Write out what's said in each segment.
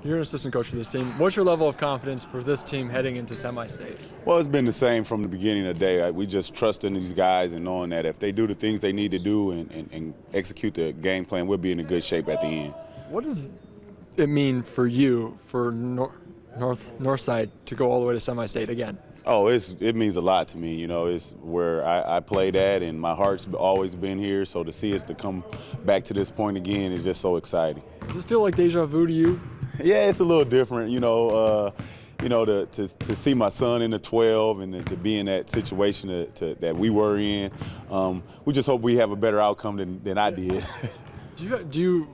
You're an assistant coach for this team. What's your level of confidence for this team heading into semi-state? Well, it's been the same from the beginning of the day. We just trust in these guys and knowing that if they do the things they need to do and execute the game plan, we'll be in a good shape at the end. What does it mean for you, for Northside, to go all the way to semi-state again? Oh, it means a lot to me. You know, it's where I played at, and my heart's always been here. So to see us to come back to this point again is just so exciting. Does it feel like deja vu to you? Yeah, it's a little different. To see my son in the 12 and to be in that situation that we were in. We just hope we have a better outcome than I did. Do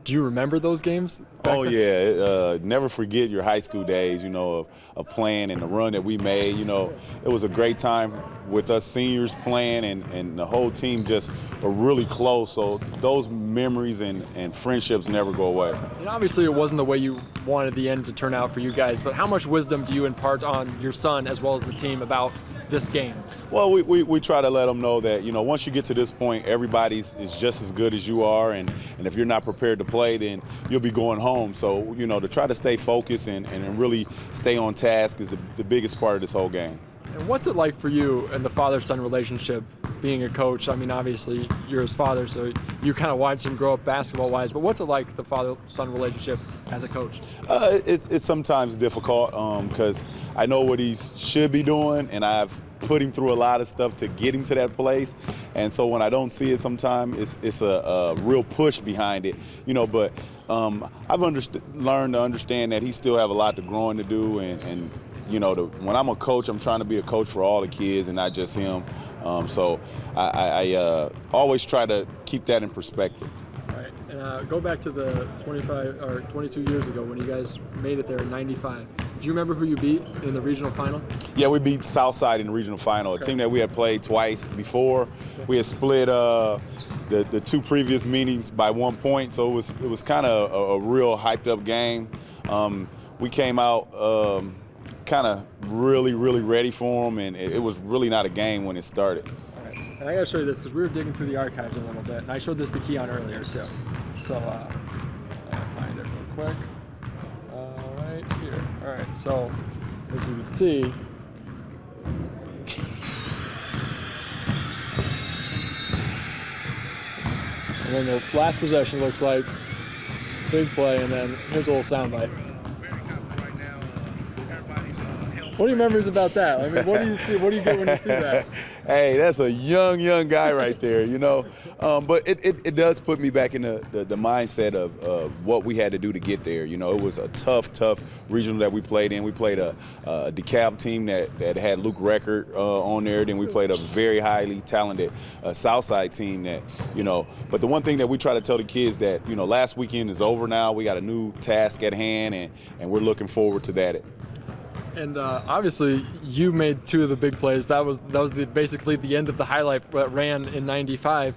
you remember those games? Oh yeah, never forget your high school days, of playing and the run that we made. It was a great time with us seniors playing and the whole team just were really close. So those memories and friendships never go away. And obviously it wasn't the way you wanted the end to turn out for you guys, but how much wisdom do you impart on your son as well as the team about this game? Well, we try to let them know that, once you get to this point, everybody's is just as good as you are, and if you're not prepared to play, then you'll be going home. So, to try to stay focused and really stay on task is the biggest part of this whole game. And what's it like for you and the father-son relationship, being a coach? I mean, obviously, you're his father, so you kind of watched him grow up basketball-wise, but what's it like, the father-son relationship as a coach? It's sometimes difficult because I know what he should be doing, and I've put him through a lot of stuff to get him to that place. And so when I don't see it sometimes, it's a real push behind it, but I've learned to understand that he still have a lot to grow and to do, and when I'm a coach, I'm trying to be a coach for all the kids and not just him. So I always try to keep that in perspective. All right. Go back to the 25 or 22 years ago when you guys made it there in '95. Do you remember who you beat in the regional final? Yeah, we beat Southside in the regional final, a team that we had played twice before. We had split the two previous meetings by 1 point, so it was kind of a real hyped up game. We came out kind of really ready for them, and it was really not a game when it started. All right. And I got to show you this because we were digging through the archives a little bit, and I showed this to Keion earlier too. So I'll find it real quick. Right here. All right. So as you can see, and then the last possession looks like big play, and then here's a little soundbite. What are your memories about that? I mean, what do you see? What do you get when you see that? Hey, that's a young guy right there, But it does put me back in the mindset of what we had to do to get there. It was a tough regional that we played in. We played a DeKalb team that had Luke Record on there. Then we played a very highly talented Southside team that, But the one thing that we try to tell the kids that, last weekend is over now. We got a new task at hand, and we're looking forward to that. And obviously, you made two of the big plays. That was basically the end of the highlight that ran in '95.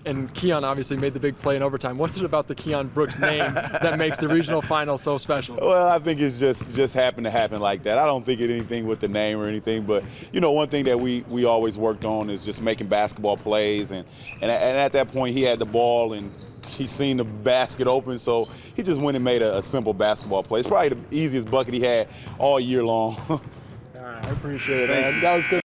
And Keion obviously made the big play in overtime. What's it about the Keion Brooks name that makes the regional final so special? Well, I think it's just happened to happen like that. I don't think it's anything with the name or anything, but one thing that we always worked on is just making basketball plays, and at that point he had the ball and he seen the basket open, so he just went and made a simple basketball play. It's probably the easiest bucket he had all year long. All right, I appreciate it, man. That was good.